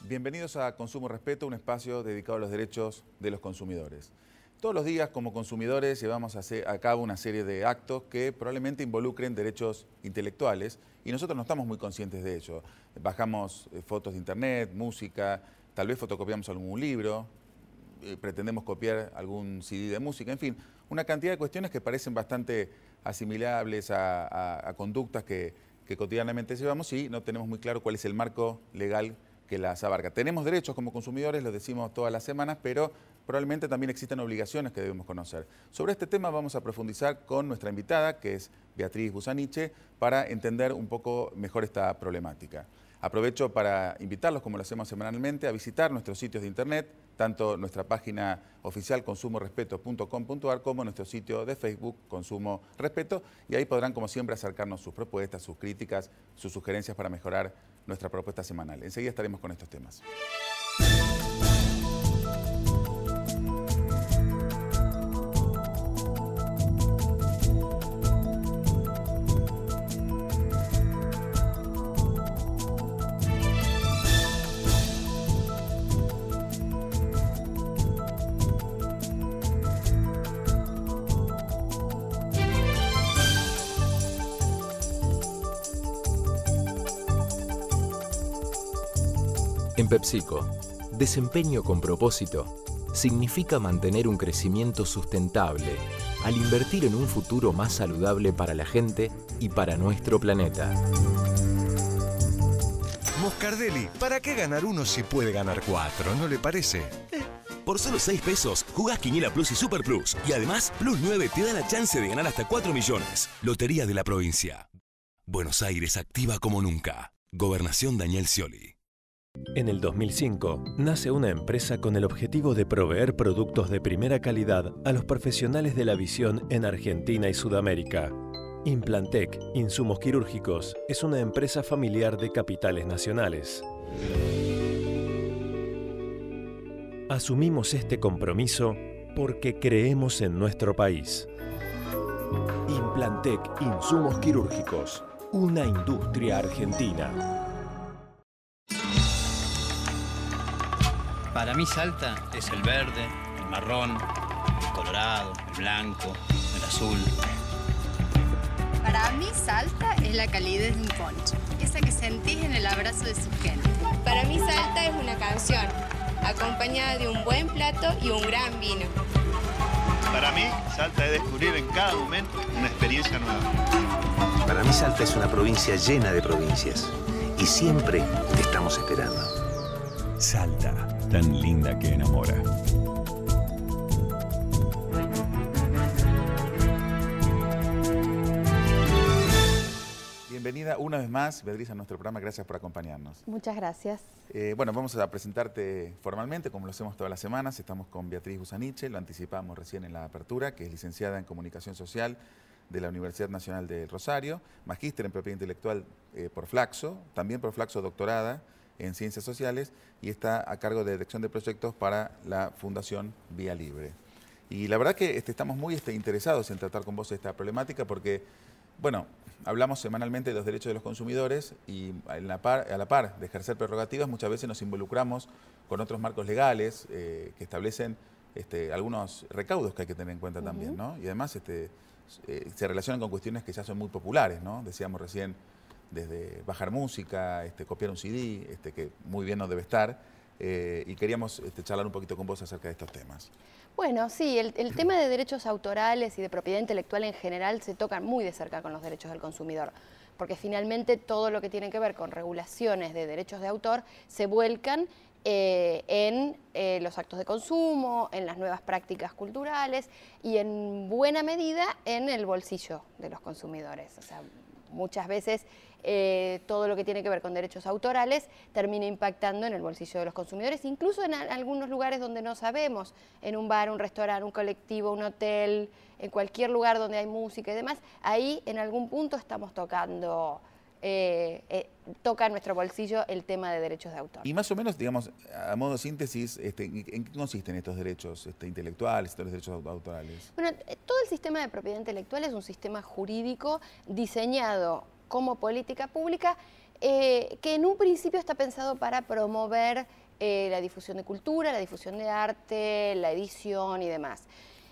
Bienvenidos a Consumo Respeto, un espacio dedicado a los derechos de los consumidores. Todos los días, como consumidores, llevamos a cabo una serie de actos que probablemente involucren derechos intelectuales y nosotros no estamos muy conscientes de ello. Bajamos fotos de internet, música, tal vez fotocopiamos algún libro, pretendemos copiar algún CD de música, en fin, una cantidad de cuestiones que parecen bastante asimilables a conductas que cotidianamente llevamos y no tenemos muy claro cuál es el marco legal que las abarca. Tenemos derechos como consumidores, lo decimos todas las semanas, pero probablemente también existen obligaciones que debemos conocer. Sobre este tema vamos a profundizar con nuestra invitada, que es Beatriz Busaniche, para entender un poco mejor esta problemática. Aprovecho para invitarlos, como lo hacemos semanalmente, a visitar nuestros sitios de internet, tanto nuestra página oficial consumorespeto.com.ar como nuestro sitio de Facebook Consumo Respeto, y ahí podrán, como siempre, acercarnos sus propuestas, sus críticas, sus sugerencias para mejorar nuestra propuesta semanal. Enseguida estaremos con estos temas. En PepsiCo, desempeño con propósito significa mantener un crecimiento sustentable al invertir en un futuro más saludable para la gente y para nuestro planeta. Moscardelli, ¿para qué ganar uno si puede ganar 4? ¿No le parece? Por solo 6 pesos, jugás Quiniela Plus y Super Plus. Y además, Plus 9 te da la chance de ganar hasta 4 millones. Lotería de la Provincia. Buenos Aires activa como nunca. Gobernación Daniel Scioli. En el 2005, nace una empresa con el objetivo de proveer productos de primera calidad a los profesionales de la visión en Argentina y Sudamérica. Implantec, Insumos Quirúrgicos, es una empresa familiar de capitales nacionales. Asumimos este compromiso porque creemos en nuestro país. Implantec, Insumos Quirúrgicos, una industria argentina. Para mí Salta es el verde, el marrón, el colorado, el blanco, el azul. Para mí Salta es la calidez de un poncho, esa que sentís en el abrazo de su gente. Para mí Salta es una canción, acompañada de un buen plato y un gran vino. Para mí Salta es descubrir en cada momento una experiencia nueva. Para mí Salta es una provincia llena de provincias y siempre te estamos esperando. Salta, tan linda que enamora. Bienvenida una vez más, Beatriz, a nuestro programa. Gracias por acompañarnos. Muchas gracias. Bueno, vamos a presentarte formalmente, como lo hacemos todas las semanas. Estamos con Beatriz Busaniche, lo anticipamos recién en la apertura, que es licenciada en Comunicación Social de la Universidad Nacional de Rosario, magíster en Propiedad Intelectual por Flaxo, también por Flaxo doctorada en Ciencias Sociales, y está a cargo de dirección de proyectos para la Fundación Vía Libre. Y la verdad que estamos muy interesados en tratar con vos esta problemática porque, bueno, hablamos semanalmente de los derechos de los consumidores y a la par de ejercer prerrogativas muchas veces nos involucramos con otros marcos legales que establecen algunos recaudos que hay que tener en cuenta también, ¿no? Y además se relacionan con cuestiones que ya son muy populares, ¿no? Decíamos recién, desde bajar música, copiar un CD, que muy bien no debe estar, y queríamos charlar un poquito con vos acerca de estos temas. Bueno, sí, el tema de derechos autorales y de propiedad intelectual en general se tocan muy de cerca con los derechos del consumidor, porque finalmente todo lo que tiene que ver con regulaciones de derechos de autor se vuelcan en los actos de consumo, en las nuevas prácticas culturales y en buena medida en el bolsillo de los consumidores. O sea, muchas veces todo lo que tiene que ver con derechos autorales termina impactando en el bolsillo de los consumidores, incluso en algunos lugares donde no sabemos, en un bar, un restaurante, un colectivo, un hotel, en cualquier lugar donde hay música y demás, ahí en algún punto estamos tocando, toca en nuestro bolsillo el tema de derechos de autor. Y más o menos, digamos, a modo de síntesis, ¿en qué consisten estos derechos intelectuales, estos derechos autorales? Bueno, todo el sistema de propiedad intelectual es un sistema jurídico diseñado como política pública que en un principio está pensado para promover la difusión de cultura, la difusión de arte, la edición y demás.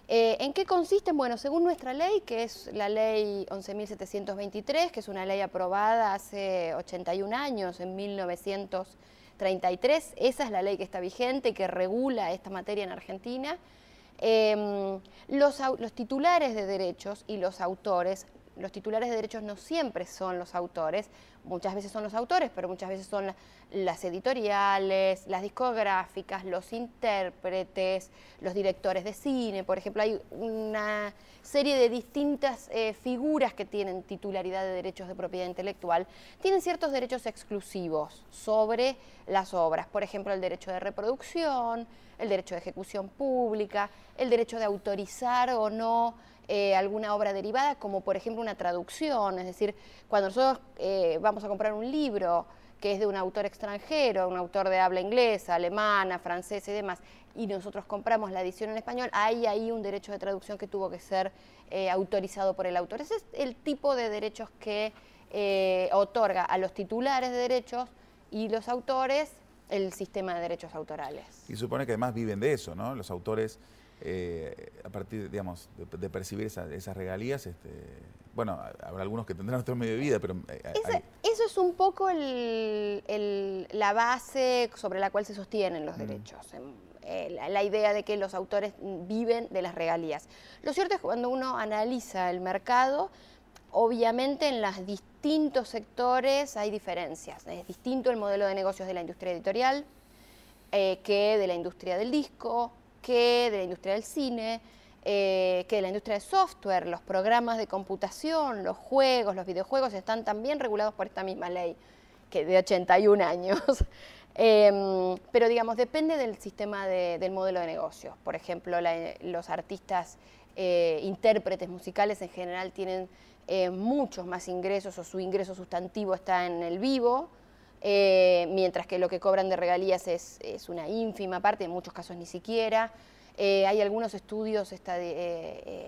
¿En qué consisten? Bueno, según nuestra ley, que es la ley 11.723, que es una ley aprobada hace 81 años, en 1933, esa es la ley que está vigente y que regula esta materia en Argentina. Los titulares de derechos y los autores, los titulares de derechos no siempre son los autores, muchas veces son los autores, pero muchas veces son las editoriales, las discográficas, los intérpretes, los directores de cine. Por ejemplo, hay una serie de distintas figuras que tienen titularidad de derechos de propiedad intelectual, tienen ciertos derechos exclusivos sobre las obras, por ejemplo, el derecho de reproducción, el derecho de ejecución pública, el derecho de autorizar o no alguna obra derivada, como por ejemplo una traducción. Es decir, cuando nosotros vamos a comprar un libro que es de un autor extranjero, un autor de habla inglesa, alemana, francesa y demás, y nosotros compramos la edición en español, hay ahí un derecho de traducción que tuvo que ser autorizado por el autor. Ese es el tipo de derechos que otorga a los titulares de derechos y los autores el sistema de derechos autorales. Y supone que además viven de eso, ¿no? Los autores, a partir, digamos, de percibir esas regalías, bueno, habrá algunos que tendrán otro medio de vida, pero... Eso es un poco la base sobre la cual se sostienen los derechos, la idea de que los autores viven de las regalías. Lo cierto es que cuando uno analiza el mercado, obviamente en los distintos sectores hay diferencias. Es distinto el modelo de negocios de la industria editorial que de la industria del disco, que de la industria del cine, que de la industria de software. Los programas de computación, los juegos, los videojuegos están también regulados por esta misma ley, que de 81 años. Pero digamos, depende del sistema del modelo de negocio. Por ejemplo, los artistas intérpretes musicales en general tienen muchos más ingresos, o su ingreso sustantivo está en el vivo, mientras que lo que cobran de regalías es una ínfima parte, en muchos casos ni siquiera. Hay algunos estudios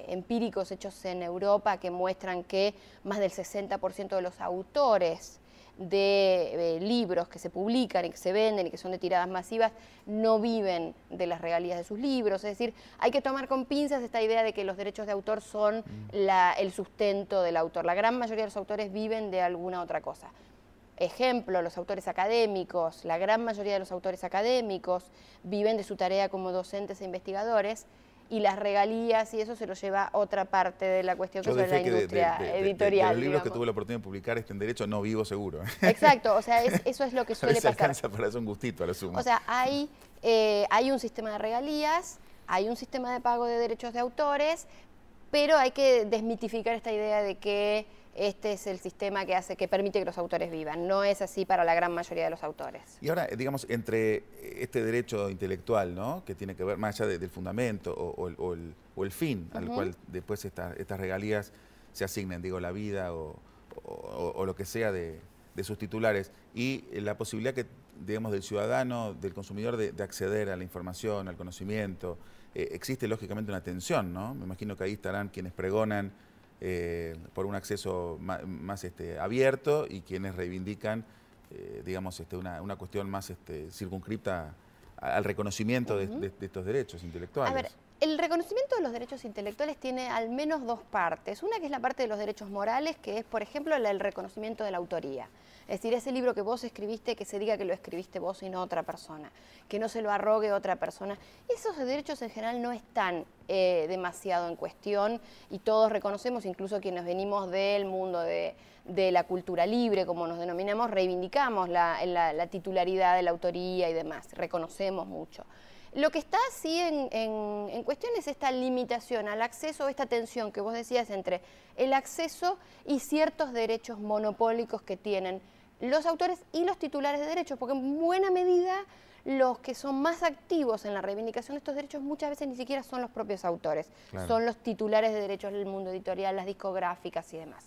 empíricos hechos en Europa que muestran que más del 60% de los autores de libros que se publican y que se venden y que son de tiradas masivas no viven de las regalías de sus libros. Es decir, hay que tomar con pinzas esta idea de que los derechos de autor son el sustento del autor. La gran mayoría de los autores viven de alguna otra cosa. Ejemplo, los autores académicos, la gran mayoría de los autores académicos viven de su tarea como docentes e investigadores, y las regalías y eso se lo lleva otra parte de la cuestión, que es la industria editorial. De los libros que tuve la oportunidad de publicar en derecho no vivo seguro. Exacto, o sea, eso es lo que suele pasar. Alcanza para hacer un gustito a lo sumo. O sea, hay un sistema de regalías, hay un sistema de pago de derechos de autores, pero hay que desmitificar esta idea de que este es el sistema que permite que los autores vivan. No es así para la gran mayoría de los autores. Y ahora, digamos, entre este derecho intelectual, ¿no?, que tiene que ver más allá del fundamento o el fin al cual después estas regalías se asignen, digo, la vida o lo que sea de sus titulares, y la posibilidad que, digamos, del ciudadano, del consumidor de acceder a la información, al conocimiento, existe lógicamente una tensión, ¿no? Me imagino que ahí estarán quienes pregonan por un acceso más abierto, y quienes reivindican, digamos, una cuestión más circunscripta al reconocimiento de estos derechos intelectuales. A ver, el reconocimiento de los derechos intelectuales tiene al menos dos partes. Una que es la parte de los derechos morales, que es, por ejemplo, el reconocimiento de la autoría. Es decir, ese libro que vos escribiste, que se diga que lo escribiste vos y no otra persona, que no se lo arrogue otra persona. Esos derechos en general no están demasiado en cuestión, y todos reconocemos, incluso quienes venimos del mundo de la cultura libre, como nos denominamos, reivindicamos la titularidad de la autoría y demás, reconocemos mucho. Lo que está sí en cuestión es esta limitación al acceso, esta tensión que vos decías entre el acceso y ciertos derechos monopólicos que tienen los autores y los titulares de derechos, porque en buena medida los que son más activos en la reivindicación de estos derechos muchas veces ni siquiera son los propios autores, claro, son los titulares de derechos del mundo editorial, las discográficas y demás.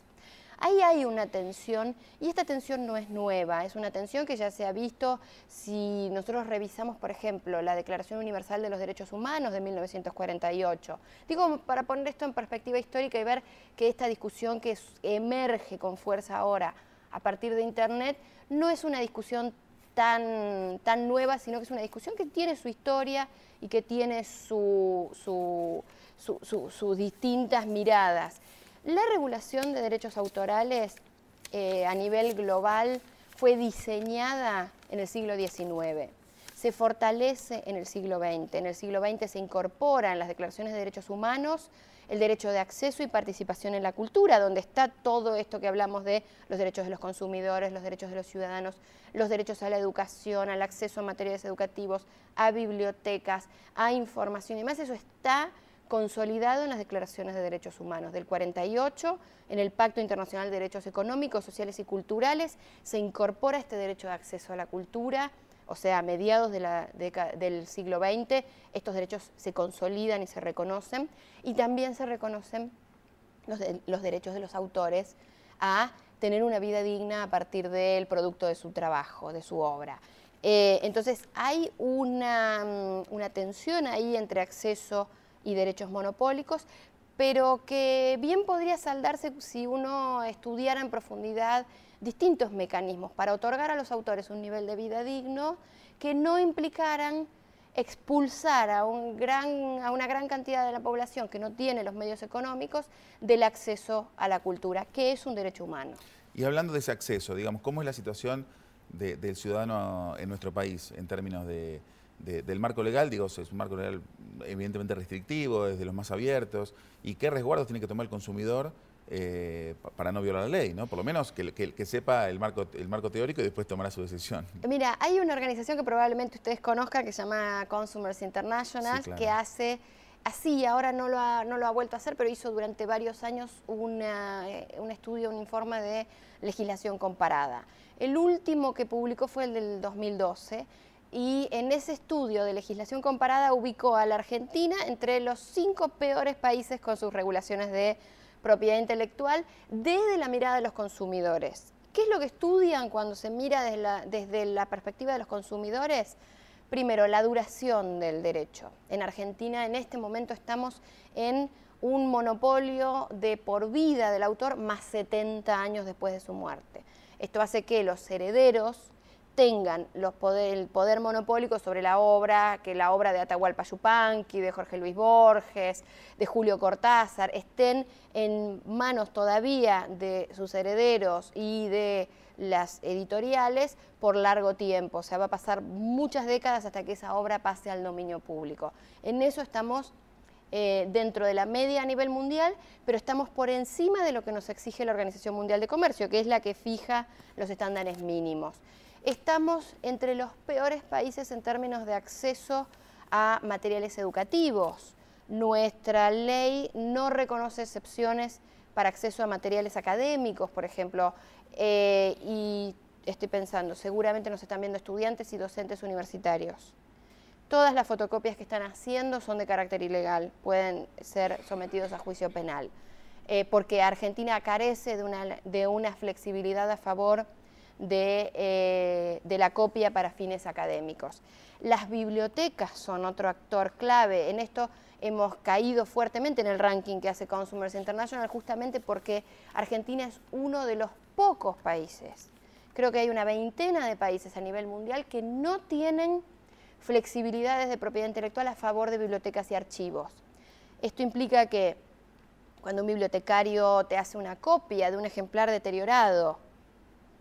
Ahí hay una tensión, y esta tensión no es nueva, es una tensión que ya se ha visto si nosotros revisamos, por ejemplo, la Declaración Universal de los Derechos Humanos de 1948. Digo, para poner esto en perspectiva histórica y ver que esta discusión que emerge con fuerza ahora a partir de Internet, no es una discusión tan nueva, sino que es una discusión que tiene su historia y que tiene sus distintas miradas. La regulación de derechos autorales a nivel global fue diseñada en el siglo XIX, se fortalece en el siglo XX. En el siglo XX se incorpora en las declaraciones de derechos humanos el derecho de acceso y participación en la cultura, donde está todo esto que hablamos de los derechos de los consumidores, los derechos de los ciudadanos, los derechos a la educación, al acceso a materiales educativos, a bibliotecas, a información y demás. Eso está consolidado en las declaraciones de derechos humanos del 48, en el Pacto Internacional de Derechos Económicos, Sociales y Culturales, se incorpora este derecho de acceso a la cultura. O sea, a mediados del siglo XX, estos derechos se consolidan y se reconocen, y también se reconocen los derechos de los autores a tener una vida digna a partir del producto de su trabajo, de su obra. Entonces, hay una tensión ahí entre acceso y derechos monopólicos, pero que bien podría saldarse si uno estudiara en profundidad distintos mecanismos para otorgar a los autores un nivel de vida digno que no implicaran expulsar a una gran cantidad de la población que no tiene los medios económicos del acceso a la cultura, que es un derecho humano. Y hablando de ese acceso, digamos, ¿cómo es la situación del ciudadano en nuestro país en términos del marco legal? Digo, es un marco legal evidentemente restrictivo, es de los más abiertos, y qué resguardos tiene que tomar el consumidor para no violar la ley, ¿no? Por lo menos que sepa el marco teórico y después tomará su decisión. Mira, hay una organización que probablemente ustedes conozcan que se llama Consumers International, sí, claro, que hace, así ahora no lo ha vuelto a hacer, pero hizo durante varios años un estudio, un informe de legislación comparada. El último que publicó fue el del 2012, y en ese estudio de legislación comparada ubicó a la Argentina entre los 5 peores países con sus regulaciones de propiedad intelectual desde la mirada de los consumidores. ¿Qué es lo que estudian cuando se mira desde la perspectiva de los consumidores? Primero, la duración del derecho. En Argentina en este momento estamos en un monopolio de por vida del autor más 70 años después de su muerte. Esto hace que los herederos tengan el poder monopólico sobre la obra, que la obra de Atahualpa Yupanqui, de Jorge Luis Borges, de Julio Cortázar, estén en manos todavía de sus herederos y de las editoriales por largo tiempo. O sea, va a pasar muchas décadas hasta que esa obra pase al dominio público. En eso estamos dentro de la media a nivel mundial, pero estamos por encima de lo que nos exige la Organización Mundial de Comercio, que es la que fija los estándares mínimos. Estamos entre los peores países en términos de acceso a materiales educativos. Nuestra ley no reconoce excepciones para acceso a materiales académicos, por ejemplo, y estoy pensando, seguramente nos están viendo estudiantes y docentes universitarios. Todas las fotocopias que están haciendo son de carácter ilegal, pueden ser sometidos a juicio penal, porque Argentina carece de una flexibilidad a favor de la copia para fines académicos. Las bibliotecas son otro actor clave. En esto hemos caído fuertemente en el ranking que hace Consumers International, justamente porque Argentina es uno de los pocos países, creo que hay una veintena de países a nivel mundial que no tienen flexibilidades de propiedad intelectual a favor de bibliotecas y archivos. Esto implica que cuando un bibliotecario te hace una copia de un ejemplar deteriorado,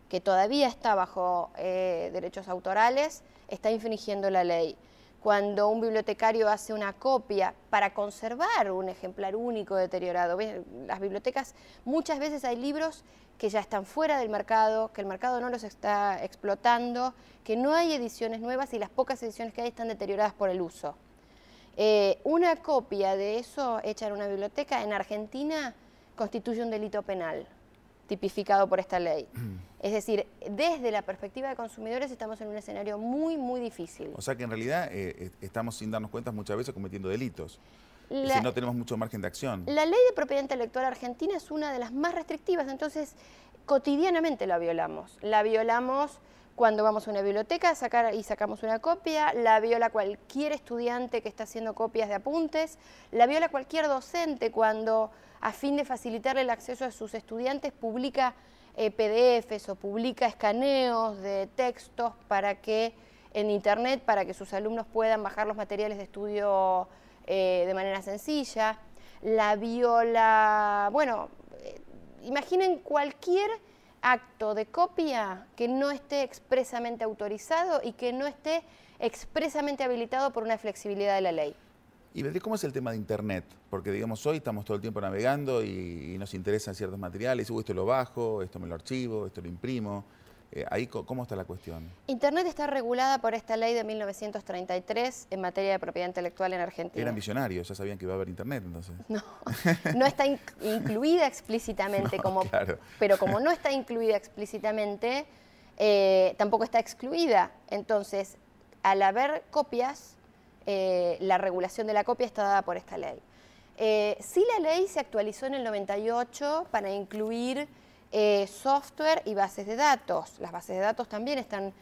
que todavía está bajo derechos autorales, está infringiendo la ley. Cuando un bibliotecario hace una copia para conservar un ejemplar único deteriorado, las bibliotecas, muchas veces hay libros que ya están fuera del mercado, que el mercado no los está explotando, que no hay ediciones nuevas y las pocas ediciones que hay están deterioradas por el uso. Una copia de eso hecha en una biblioteca en Argentina constituye un delito penal tipificado por esta ley. Es decir, desde la perspectiva de consumidores estamos en un escenario muy, muy difícil. O sea que en realidad estamos sin darnos cuenta muchas veces cometiendo delitos. Es decir, no tenemos mucho margen de acción. La ley de propiedad intelectual argentina es una de las más restrictivas, entonces cotidianamente la violamos. La violamos cuando vamos a una biblioteca y sacamos una copia, la viola cualquier estudiante que está haciendo copias de apuntes, la viola cualquier docente cuando, a fin de facilitarle el acceso a sus estudiantes, publica PDFs o publica escaneos de textos en Internet para que sus alumnos puedan bajar los materiales de estudio de manera sencilla. La viola, bueno, imaginen cualquier acto de copia que no esté expresamente autorizado y que no esté expresamente habilitado por una flexibilidad de la ley. Y Beatriz, ¿cómo es el tema de Internet? Porque, digamos, hoy estamos todo el tiempo navegando y nos interesan ciertos materiales. Esto lo bajo, esto me lo archivo, esto lo imprimo. Ahí, ¿cómo está la cuestión? Internet está regulada por esta ley de 1933 en materia de propiedad intelectual en Argentina. Eran visionarios, ya sabían que iba a haber Internet, entonces. No, no está incluida explícitamente, no, claro. Pero como no está incluida explícitamente, tampoco está excluida. Entonces, al haber copias, la regulación de la copia está dada por esta ley. Sí, la ley se actualizó en el 98 para incluir software y bases de datos. Las bases de datos también están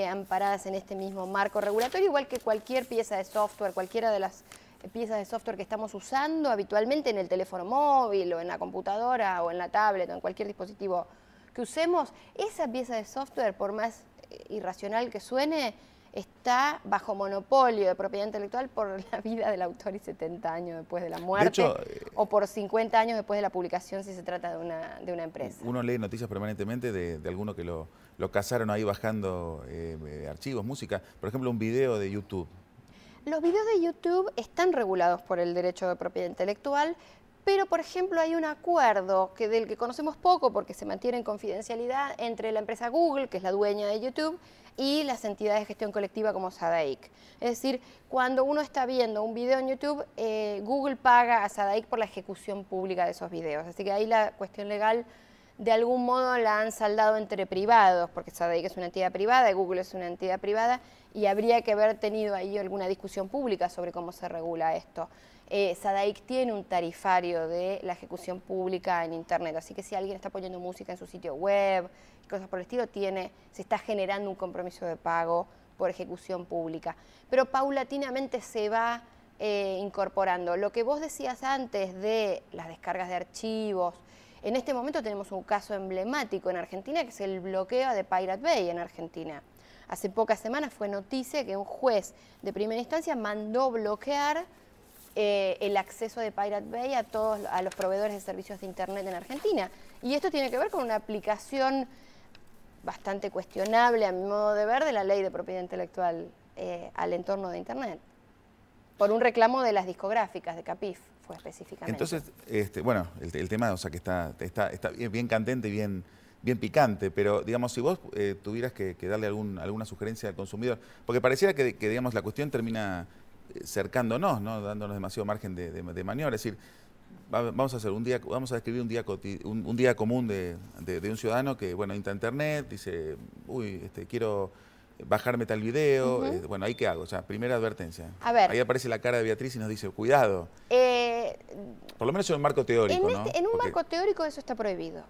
amparadas en este mismo marco regulatorio, igual que cualquier pieza de software, cualquiera de las piezas de software que estamos usando habitualmente en el teléfono móvil o en la computadora o en la tablet o en cualquier dispositivo que usemos. Esa pieza de software, por más irracional que suene, está bajo monopolio de propiedad intelectual por la vida del autor y 70 años después de la muerte, de hecho, o por 50 años después de la publicación si se trata de una empresa. Uno lee noticias permanentemente de alguno que lo cazaron ahí bajando archivos, música, por ejemplo un video de YouTube. Los videos de YouTube están regulados por el derecho de propiedad intelectual, pero por ejemplo hay un acuerdo del que conocemos poco porque se mantiene en confidencialidad entre la empresa Google, que es la dueña de YouTube, y las entidades de gestión colectiva como SADAIC. Es decir, cuando uno está viendo un video en YouTube, Google paga a SADAIC por la ejecución pública de esos videos. Así que ahí la cuestión legal de algún modo la han saldado entre privados, porque SADAIC es una entidad privada y Google es una entidad privada, y habría que haber tenido ahí alguna discusión pública sobre cómo se regula esto. SADAIC tiene un tarifario de la ejecución pública en Internet, así que si alguien está poniendo música en su sitio web, cosas por el estilo, se está generando un compromiso de pago por ejecución pública. Pero paulatinamente se va incorporando. Lo que vos decías antes de las descargas de archivos, en este momento tenemos un caso emblemático en Argentina, que es el bloqueo de Pirate Bay en Argentina. Hace pocas semanas fue noticia que un juez de primera instancia mandó bloquear el acceso de Pirate Bay a los proveedores de servicios de Internet en Argentina. Y esto tiene que ver con una aplicación bastante cuestionable, a mi modo de ver, de la ley de propiedad intelectual al entorno de Internet. Por un reclamo de las discográficas, de Capif, fue específicamente. Entonces, bueno, el tema, o sea, que está bien candente y bien picante, pero digamos, si vos tuvieras que darle alguna sugerencia al consumidor, porque pareciera que digamos, la cuestión termina cercándonos, ¿no? Dándonos demasiado margen de maniobra, es decir, vamos a describir un día común de un ciudadano que, bueno, entra a Internet, dice, uy, quiero bajarme tal video, bueno, ¿ahí qué hago? O sea, primera advertencia. A ver. Ahí aparece la cara de Beatriz y nos dice, cuidado. Por lo menos en un marco teórico, ¿no? En un marco teórico eso está prohibido.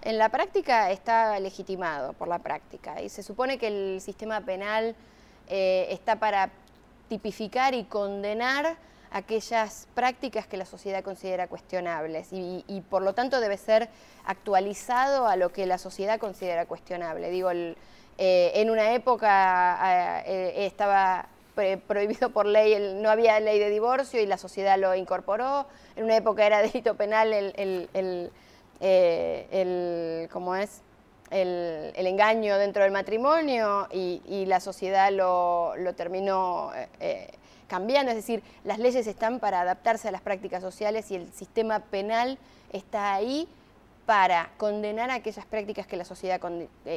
En la práctica está legitimado por la práctica y se supone que el sistema penal está para tipificar y condenar aquellas prácticas que la sociedad considera cuestionables y por lo tanto debe ser actualizado a lo que la sociedad considera cuestionable. Digo, en una época estaba prohibido por ley, no había ley de divorcio y la sociedad lo incorporó. En una época era delito penal ¿cómo es? El engaño dentro del matrimonio y la sociedad lo terminó cambiando, es decir, las leyes están para adaptarse a las prácticas sociales y el sistema penal está ahí para condenar aquellas prácticas que la sociedad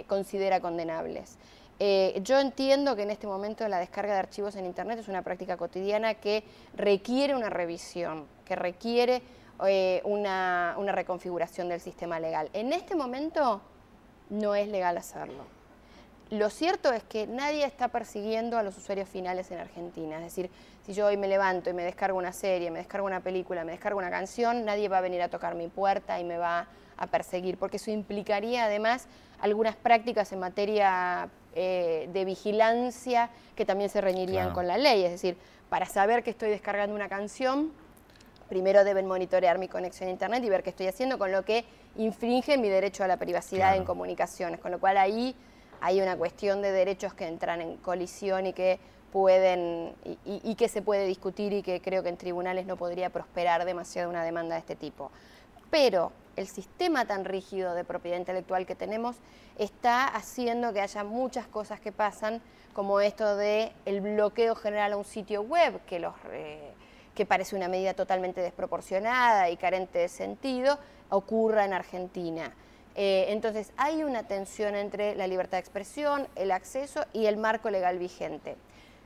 considera condenables. Yo entiendo que en este momento la descarga de archivos en Internet es una práctica cotidiana que requiere una revisión, que requiere una reconfiguración del sistema legal. En este momento no es legal hacerlo. Lo cierto es que nadie está persiguiendo a los usuarios finales en Argentina. Es decir, si yo hoy me levanto y me descargo una serie, me descargo una película, me descargo una canción, nadie va a venir a tocar mi puerta y me va a perseguir, porque eso implicaría además algunas prácticas en materia de vigilancia que también se reñirían con la ley. Es decir, para saber que estoy descargando una canción, primero deben monitorear mi conexión a Internet y ver qué estoy haciendo, con lo que infringe mi derecho a la privacidad en comunicaciones, con lo cual ahí hay una cuestión de derechos que entran en colisión y que pueden y que se puede discutir y que creo que en tribunales no podría prosperar demasiado una demanda de este tipo. Pero el sistema tan rígido de propiedad intelectual que tenemos está haciendo que haya muchas cosas que pasan, como esto de el bloqueo general a un sitio web, que parece una medida totalmente desproporcionada y carente de sentido, ocurra en Argentina. Entonces hay una tensión entre la libertad de expresión, el acceso y el marco legal vigente.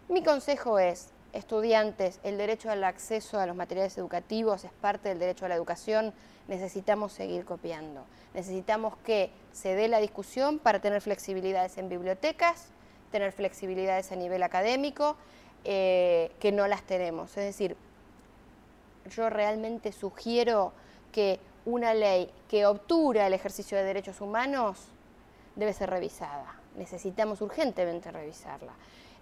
Mi consejo es, estudiantes, el derecho al acceso a los materiales educativos es parte del derecho a la educación, necesitamos seguir copiando. Necesitamos que se dé la discusión para tener flexibilidades en bibliotecas, tener flexibilidades a nivel académico, que no las tenemos. Es decir, yo realmente sugiero que una ley que obtura el ejercicio de derechos humanos debe ser revisada. Necesitamos urgentemente revisarla.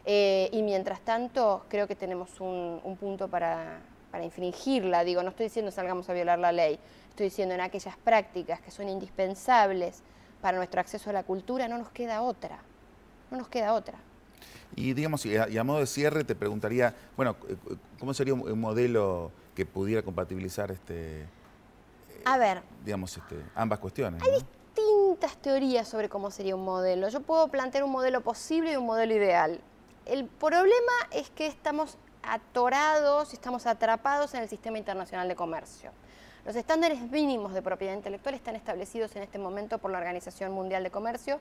Y mientras tanto, creo que tenemos un punto para infringirla. Digo, no estoy diciendo salgamos a violar la ley, estoy diciendo en aquellas prácticas que son indispensables para nuestro acceso a la cultura, no nos queda otra. No nos queda otra. Y digamos, y a modo de cierre te preguntaría, bueno, ¿cómo sería un modelo que pudiera compatibilizar digamos, ambas cuestiones? Hay distintas teorías sobre cómo sería un modelo. Yo puedo plantear un modelo posible y un modelo ideal. El problema es que estamos atorados, estamos atrapados en el sistema internacional de comercio. Los estándares mínimos de propiedad intelectual están establecidos en este momento por la Organización Mundial de Comercio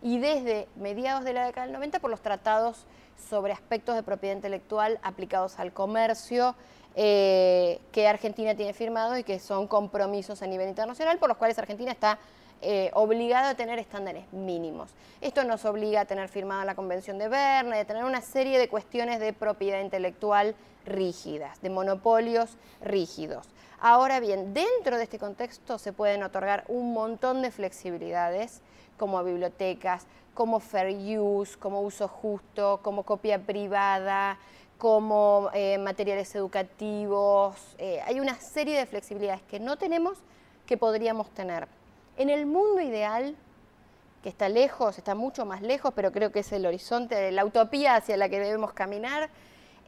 y desde mediados de la década del 90 por los tratados sobre aspectos de propiedad intelectual aplicados al comercio que Argentina tiene firmado y que son compromisos a nivel internacional por los cuales Argentina está obligado a tener estándares mínimos. Esto nos obliga a tener firmada la Convención de Berna, de tener una serie de cuestiones de propiedad intelectual rígidas, de monopolios rígidos. Ahora bien, dentro de este contexto se pueden otorgar un montón de flexibilidades, como bibliotecas, como fair use, como uso justo, como copia privada, como materiales educativos. Hay una serie de flexibilidades que no tenemos, que podríamos tener. En el mundo ideal, que está lejos, está mucho más lejos, pero creo que es el horizonte, la utopía hacia la que debemos caminar,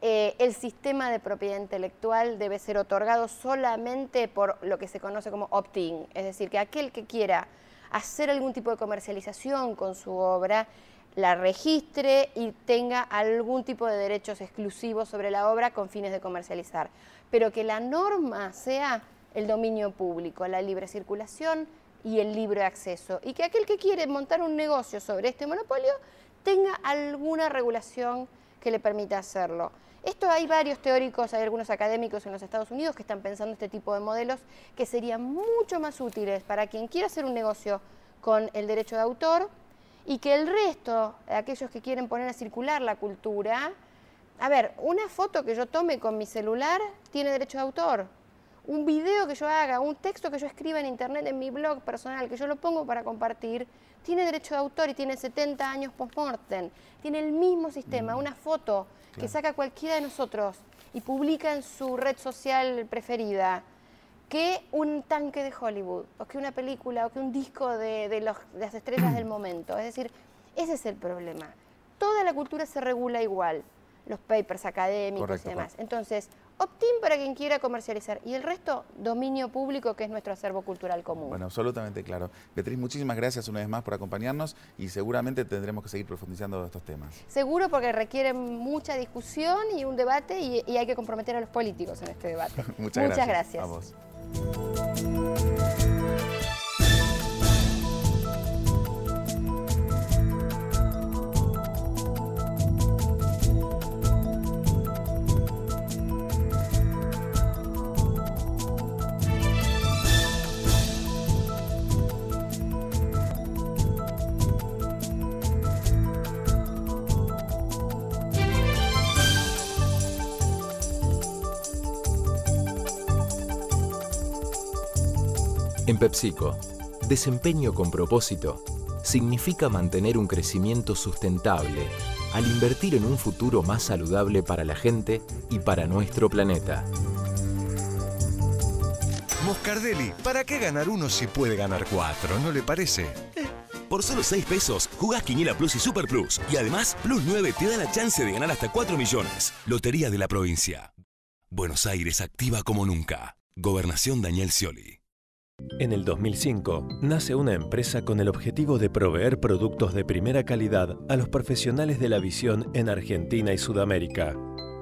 el sistema de propiedad intelectual debe ser otorgado solamente por lo que se conoce como opt-in, es decir, que aquel que quiera hacer algún tipo de comercialización con su obra, la registre y tenga algún tipo de derechos exclusivos sobre la obra con fines de comercializar, pero que la norma sea el dominio público, la libre circulación y el libre acceso, y que aquel que quiere montar un negocio sobre este monopolio tenga alguna regulación que le permita hacerlo. Esto hay varios teóricos, hay algunos académicos en los Estados Unidos que están pensando este tipo de modelos que serían mucho más útiles para quien quiera hacer un negocio con el derecho de autor y que el resto, aquellos que quieren poner a circular la cultura, a ver, una foto que yo tome con mi celular tiene derecho de autor. Un video que yo haga, un texto que yo escriba en internet, en mi blog personal, que yo lo pongo para compartir, tiene derecho de autor y tiene 70 años post-mortem. Tiene el mismo sistema, una foto que saca cualquiera de nosotros y publica en su red social preferida, que un tanque de Hollywood, o que una película, o que un disco de las estrellas del momento. Es decir, ese es el problema. Toda la cultura se regula igual, los papers académicos y demás. Entonces, opt-in para quien quiera comercializar y el resto, dominio público, que es nuestro acervo cultural común. Bueno, absolutamente claro. Beatriz, muchísimas gracias una vez más por acompañarnos y seguramente tendremos que seguir profundizando estos temas. Seguro, porque requieren mucha discusión y un debate y hay que comprometer a los políticos en este debate. Muchas gracias. A vos. En PepsiCo, desempeño con propósito significa mantener un crecimiento sustentable al invertir en un futuro más saludable para la gente y para nuestro planeta. Moscardelli, ¿para qué ganar uno si puede ganar 4? ¿No le parece? Por solo 6 pesos, jugás Quiniela Plus y Super Plus. Y además, Plus 9 te da la chance de ganar hasta 4 millones. Lotería de la provincia. Buenos Aires activa como nunca. Gobernación Daniel Scioli. En el 2005, nace una empresa con el objetivo de proveer productos de primera calidad a los profesionales de la visión en Argentina y Sudamérica.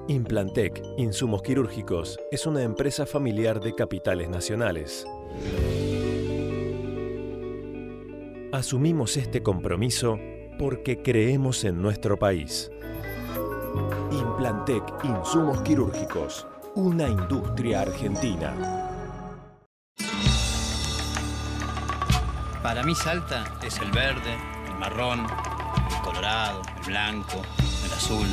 Implantec, Insumos Quirúrgicos, es una empresa familiar de capitales nacionales. Asumimos este compromiso porque creemos en nuestro país. Implantec, Insumos Quirúrgicos, una industria argentina. Para mí Salta es el verde, el marrón, el colorado, el blanco, el azul.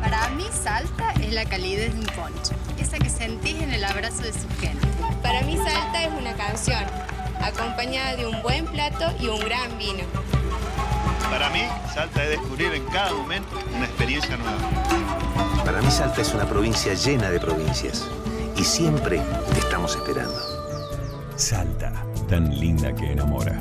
Para mí Salta es la calidez de un poncho, esa que sentís en el abrazo de su gente. Para mí Salta es una canción, acompañada de un buen plato y un gran vino. Para mí, Salta es descubrir en cada momento una experiencia nueva. Para mí Salta es una provincia llena de provincias y siempre te estamos esperando. Salta, tan linda que enamora.